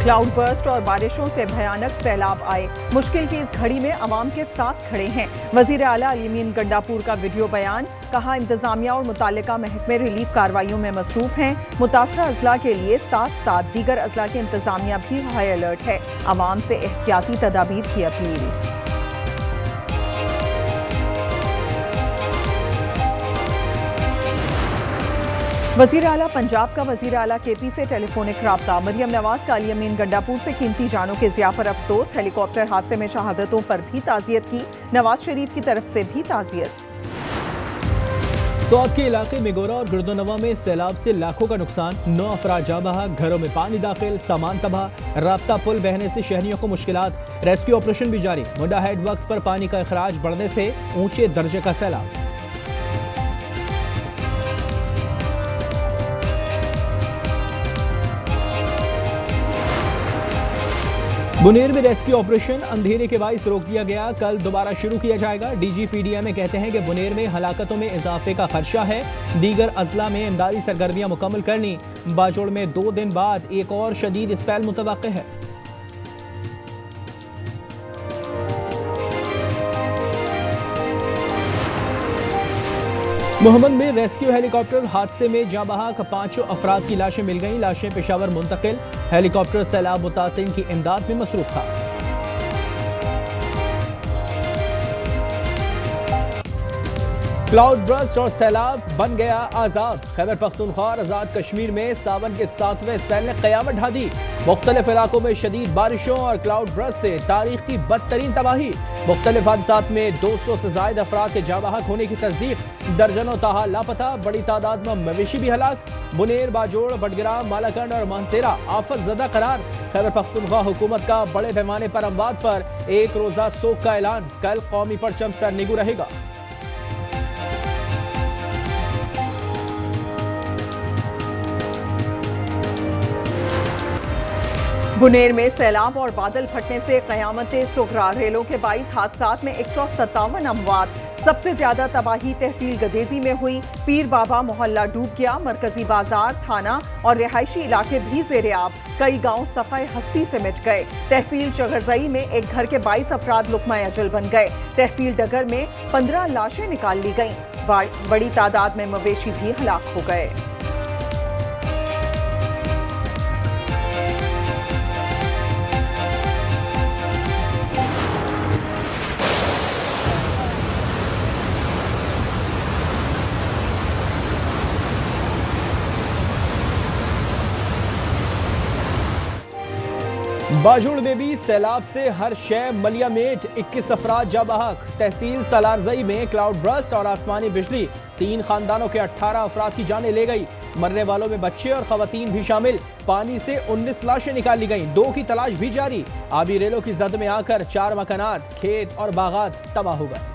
Cloud burst और बारिशों से भयानक सैलाब आए। मुश्किल की इस घड़ी में अवाम के साथ खड़े हैं। वजीर आला अलीमीन गंडापुर का वीडियो बयान। कहा, इंतजामिया और मुताल्लिका महकमे रिलीफ कार्रवाइयों में मसरूफ हैं। मुतासरा अजला के लिए साथ साथ दीगर अजला के इंतजामिया भी हाई अलर्ट है। अवाम से एहतियाती तदाबीर की अपील। वजीर आला पंजाब का वजीर आला केपी से टेलीफोनिक राब्ता। मरियम नवाज का अलीमीन गंडापुर से कीमती जानों के ज़िया पर अफसोस। हेलीकॉप्टर हादसे में शहादतों पर भी ताज़ियत की। नवाज शरीफ की तरफ से भी ताज़ियत। सौद के इलाके मेगोरा और गिरदोनवा में सैलाब से लाखों का नुकसान। 9 अफराद जाँ बहक, घरों में पानी दाखिल, सामान तबाह। राब्ता पुल बहने से शहरियों को मुश्किलात। रेस्क्यू ऑपरेशन भी जारी। मुंडा हेड वर्क्स पर पानी का अखराज बढ़ने से ऊंचे दर्जे का सैलाब। बुनेर में रेस्क्यू ऑपरेशन अंधेरे के बाइस रोक दिया गया। कल दोबारा शुरू किया जाएगा। डीजी पीडीएम कहते हैं कि बुनेर में हलाकतों में इजाफे का खदशा है। दीगर अजला में इमदादी सरगर्मियां मुकम्मल करनी। बाजोड़ में 2 दिन बाद एक और शदीद स्पेल मुतवक्किह है। मोहम्मद में रेस्क्यू हेलीकॉप्टर हादसे में जाँ बहक 5 अफराद की लाशें मिल गईं। लाशें पेशावर मुंतकिल। हेलीकॉप्टर सैलाब मुतासिरीन की इमदाद में मसरूफ था। क्लाउड बर्स्ट और सैलाब बन गया आजाद। खैबर पख्तूनख्वा और आजाद कश्मीर में सावन के 7वें स्पेल ने कयामत ढा दी। मुख्तलिफ इलाकों में शदीद बारिशों और क्लाउड बर्स्ट से तारीख की बदतरीन तबाही। मुख्तलिफ हादसात में 200 से ज्यादा अफराद के जाँ बहक होने की तस्दीक। दर्जनों ताहा लापता। बड़ी तादाद में मवेशी भी हलाक। बुनेर, बाजोड़, बडग्राम, मालाकंड और मानसेरा आफत ज़दा करार। खैबर पख्तूनख्वा हुकूमत का बड़े पैमाने पर अमवात पर एक रोजा सोग का ऐलान। कल कौमी परचम सरनिगू रहेगा। बुनेर में सैलाब और बादल फटने से कयामत सुगरा। रेलों के 22 हादसात में 157 अमवात। सबसे ज्यादा तबाही तहसील गदेजी में हुई। पीर बाबा मोहल्ला डूब गया। मरकजी बाजार, थाना और रिहायशी इलाके भी जेर-ए-आब। कई गांव सफाए हस्ती से मिट गए। तहसील चगरजई में एक घर के 22 अफराद लुकमा अजल बन गए। तहसील डगर में 15 लाशें निकाल ली गईं। बड़ी तादाद में मवेशी भी हलाक हो गए। बाजोड़ में भी सैलाब से हर शय मलिया मेट। 21 अफराद जाँ बहक। तहसील सलारजई में क्लाउड बर्स्ट और आसमानी बिजली 3 खानदानों के 18 अफराद की जानें ले गई। मरने वालों में बच्चे और खवातीन भी शामिल। पानी से 19 लाशें निकाली गईं। 2 की तलाश भी जारी। आबी रेलों की जद में आकर 4 मकानात, खेत और बागात तबाह हो गए।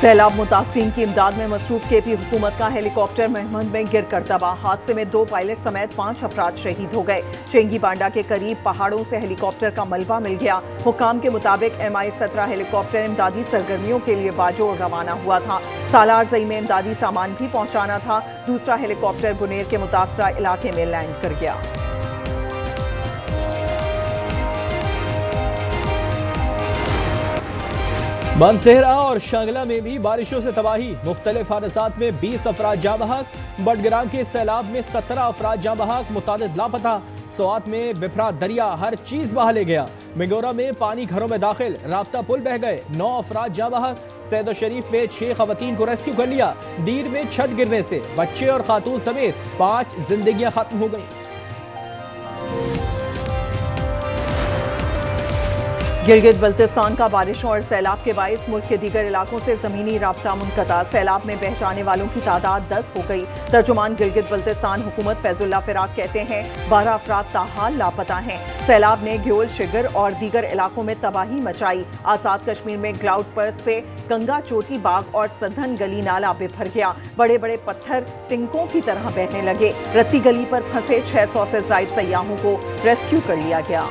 सैलाब मुतासरीन की इमदाद में मसरूफ केपी हुकूमत का हेलीकॉप्टर महमद में गिर कर तबाह। हादसे में 2 पायलट समेत 5 अफराद शहीद हो गए। चेंगी बांडा के करीब पहाड़ों से हेलीकॉप्टर का मलबा मिल गया। हुकाम के मुताबिक MI-17 हेलीकॉप्टर इमदादी सरगर्मियों के लिए बाजोड़ रवाना हुआ था। सालारजई में इमदादी सामान भी पहुंचाना था। दूसरा हेलीकॉप्टर बुनेर के मुतासरा इलाके में लैंड कर गया। मानसेरा और शांगला में भी बारिशों से तबाही। मुख्तलिफ हादसात में 20 अफराद जाँ बहक। बडग्राम के सैलाब में 17 अफराद जाँ बहक, मुतादिद लापता। सौत में बिफरा दरिया हर चीज बहा ले गया। मेगोरा में पानी घरों में दाखिल। राब्ता पुल बह गए। 9 अफराद जाँ बहक। सैदो शरीफ में 6 खवातीन को रेस्क्यू कर लिया। दीर में छत गिरने से बच्चे और खातून समेत 5 जिंदगियां खत्म हो गई। गिलगित बल्तिस्तान का बारिशों और सैलाब के बाइस मुल्क के दीगर इलाकों से जमीनी राब्ता मुनक़ता। सैलाब में बह जाने वालों की तादाद 10 हो गई। तर्जुमान गिलगित बल्तिस्तान हुकूमत फैजुल्ला फिराक कहते हैं 12 अफराद ताहाल लापता हैं। सैलाब ने ग्योल, शिगर और दीगर इलाकों में तबाही मचाई। आज़ाद कश्मीर में क्लाउड बर्स्ट से गंगा चोटी बाग और सधन गली नाला बिफर गया। बड़े बड़े पत्थर तिनकों की तरह बहने लगे। रत्ती गली पर फंसे 600 से ज्यादा सयाहों को रेस्क्यू कर लिया गया।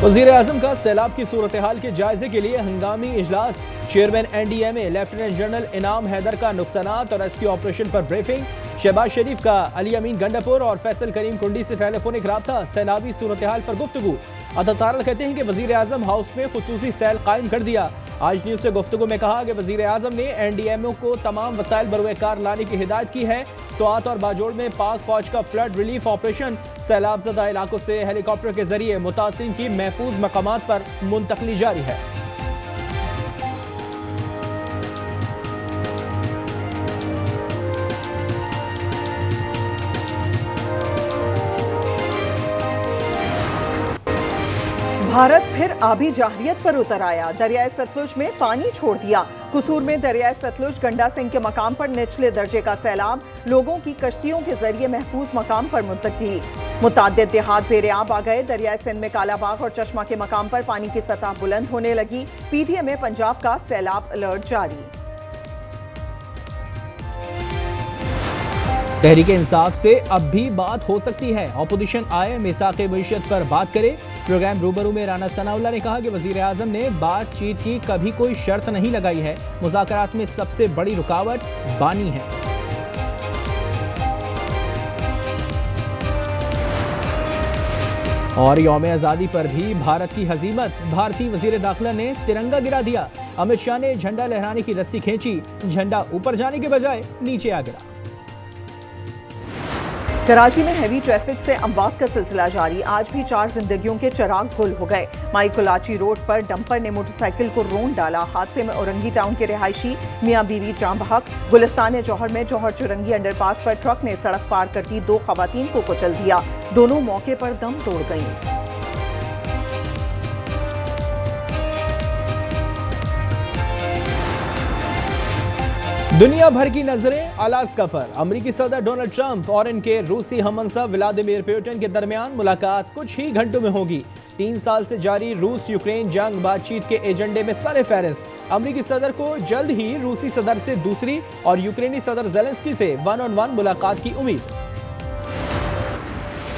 वज़ीर आज़म का सैलाब की सूरत हाल के जायजे के लिए हंगामी इजलास। चेयरमैन NDMA लेफ्टिनेंट जनरल इनाम हैदर का नुकसानात और रेस्क्यू ऑपरेशन पर ब्रीफिंग। शहबाज शरीफ का अली अमीन गंडापुर और फैसल करीम कुंडी से टेलीफोनिक राब्ता, सैलाबी सूरत हाल पर गुफ्तगू। अता तारल कहते हैं कि वजीर आजम हाउस में खुसूसी सेल कायम कर दिया। आज न्यूज से गुफ्तगू में कहा कि वजीर आजम ने NDMA को तमाम वसाइल बरवेकार लाने की हिदायत की है। स्वात और बाजोड़ में पाक फौज का फ्लड रिलीफ ऑपरेशन, सैलाब ज़दा इलाकों से हेलीकॉप्टर के जरिए मुतासिरीन की महफूज मकामात पर मुंतकली जारी है। भारत फिर आबी जाहरियत पर उतर आया। दरियाए सतलुज में पानी छोड़ दिया। कसूर में दरियाए सतलुज गंडा सिंह के मकाम पर निचले दर्जे का सैलाब, लोगों की कश्तियों के जरिए महफूज मकाम पर मुंतकली। मुताद्दिद देहात ज़ेरे आब आ गए। दरियाए सिंध में कालाबाग और चश्मा के मकाम पर पानी की सतह बुलंद होने लगी। PTM में पंजाब का सैलाब अलर्ट जारी। तहरीक इंसाफ से अब भी बात हो सकती है। अपोजिशन आए मिसाक़ मईशत पर बात करे। प्रोग्राम रूबरू में राना सनाउल्लाह ने कहा कि वजीर आजम ने बातचीत की कभी कोई शर्त नहीं लगाई है। मुज़ाकरात में सबसे बड़ी रुकावट बानी है। और यौम आज़ादी पर भी भारत की हजीमत, भारतीय वजीर दाखिला ने तिरंगा गिरा दिया। अमित शाह ने झंडा लहराने की रस्सी खींची, झंडा ऊपर जाने के बजाय नीचे आ गिरा। कराची में हैवी ट्रैफिक से अमवात का सिलसिला जारी। आज भी 4 जिंदगियों के चिराग गुल हो गए। माई कोलाची रोड पर डंपर ने मोटरसाइकिल को रोन डाला। हादसे में औरंगी टाउन के रिहायशी मियां बीवी जाम बहक। गुलिस्तान जौहर में जौहर चुरंगी अंडरपास पर ट्रक ने सड़क पार करती 2 खवातीन को कुचल दिया। दोनों मौके पर दम तोड़ गईं। दुनिया भर की नजरें अलास्का पर। अमेरिकी सदर डोनाल्ड ट्रंप और इनके रूसी हममंसब व्लादिमीर पुतिन के दरमियान मुलाकात कुछ ही घंटों में होगी। 3 साल से जारी रूस यूक्रेन जंग बातचीत के एजेंडे में सर फहरिस्त। अमेरिकी सदर को जल्द ही रूसी सदर से दूसरी और यूक्रेनी सदर ज़ेलेंस्की से 1-on-1 मुलाकात की उम्मीद।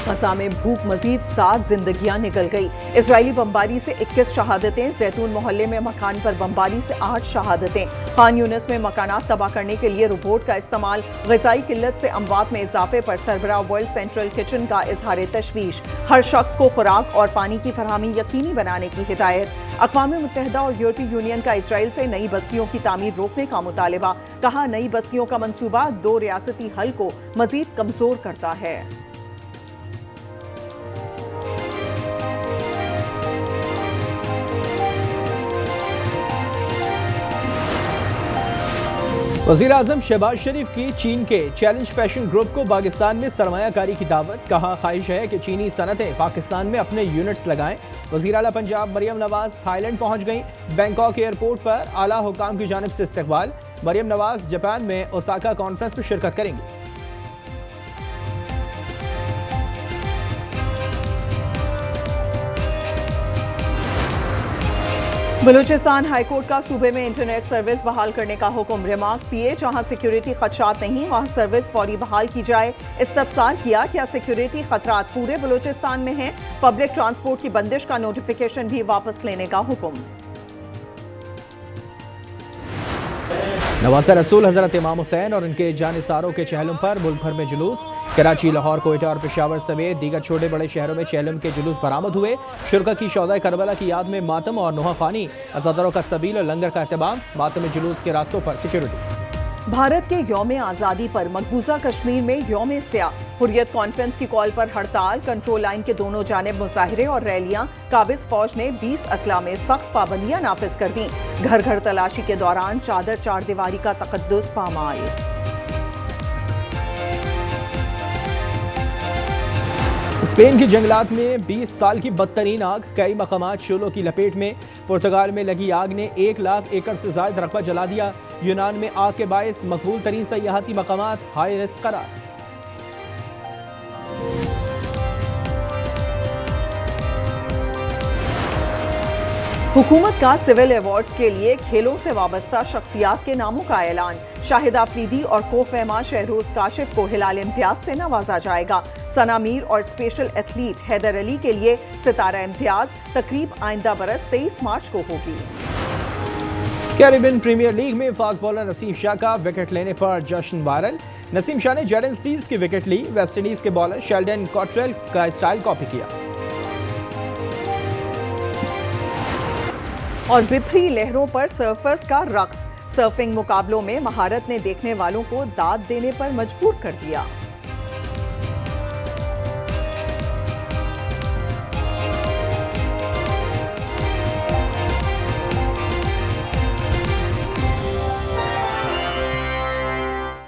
गजा में भूख मजीद 7 जिंदगियां निकल गई। इजरायली बमबारी से 21 शहादतें। जैतून मोहल्ले में मकान पर बमबारी से 8 शहादतें। खान यूनिस में मकानात तबाह करने के लिए रोबोट का इस्तेमाल। ग़िज़ाई किल्लत से अमवात में इजाफे पर सरबराह वर्ल्ड सेंट्रल किचन का इजहार तशवीश। हर शख्स को खुराक और पानी की फरहमी यकीनी बनाने की हिदायत। अक़वाम मुत्तहिदा और यूरोपीय यूनियन का इसराइल से नई बस्तियों की तामीर रोकने का मुतालबा। कहा, नई बस्तियों का मंसूबा 2 रियासती हल को मजीद कमजोर करता है। वज़ीर आज़म शहबाज शरीफ की चीन के चैलेंज फैशन ग्रुप को पाकिस्तान में सरमायाकारी की दावत। कहा, ख्वाहिश है कि चीनी सनतें पाकिस्तान में अपने यूनिट्स लगाएं। वज़ीर आला पंजाब मरियम नवाज थाईलैंड पहुंच गईं। बैंकॉक एयरपोर्ट पर आला हुकाम की जानिब से इस्तकबाल। मरियम नवाज जापान में ओसाका कॉन्फ्रेंस में शिरकत करेंगी। बलूचिस्तान हाईकोर्ट का सूबे में इंटरनेट सर्विस बहाल करने का हुक्म। रिमार्क दिए, जहां सिक्योरिटी खदशात नहीं वहां सर्विस फौरी बहाल की जाए। इस्तफसार किया, क्या सिक्योरिटी खतरात पूरे बलूचिस्तान में हैं। पब्लिक ट्रांसपोर्ट की बंदिश का नोटिफिकेशन भी वापस लेने का हुक्म। नवाज़ रसूल हज़रत इमाम हुसैन और उनके जानिसारों के चहलम पर मुल्क भर में जुलूस। कराची, लाहौर, कोयटा और पेशावर समेत दीगर छोटे बड़े शहरों में चहलम के जुलूस बरामद हुए। शुरका की शौदा करबला की याद में मातम और नुहा खानी। अज़ादरों का सबील और लंगर का एहतमाम। मातम जुलूस के रास्तों पर सिक्योरिटी। भारत के यौम आज़ादी पर मकबूजा कश्मीर में यौम स्याह। हुर्रियत कॉन्फ्रेंस की कॉल पर हड़ताल। कंट्रोल लाइन के दोनों जानिब मुजाहिरे और रैलियां। काबिज फौज ने 20 असला में सख्त पाबंदियां नाफिज कर दी। घर घर तलाशी के दौरान चादर चारदीवारी का तकद्दुस पामाल। स्पेन की जंगलात में 20 साल की बदतरीन आग। कई मकामात शोलों की लपेट में। पुर्तगाल में लगी आग ने 1 लाख एकड़ से ज्यादा रकबा जला दिया। यूनान में आग के बायस मकबूल तरीन सयाहती मकामात हाई रिस्क करार। हुकूमत का सिविल अवार्ड्स के लिए खेलों से वाबस्ता शख्सियात के नामों का ऐलान। शाहिद आफरीदी और कोह पैमा शहरोज काशिफ को हिलाल इम्तियाज से नवाजा जाएगा। सना मीर और स्पेशल एथलीट हैदर अली के लिए सितारा इम्तियाज। तकरीब आइंदा बरस 23 मार्च को होगी। कैरिबियन प्रीमियर लीग में फास्ट बॉलर नसीम शाह का विकेट लेने पर जश्न वायरल। नसीम शाह ने जेडन सील्स की विकेट ली। वेस्टइंडीज के बॉलर शेल्डन कॉटरेल का स्टाइल कॉपी किया। और बिफरी लहरों पर सर्फर्स का रक्स। सर्फिंग मुकाबलों में महारत ने देखने वालों को दाद देने पर मजबूर कर दिया।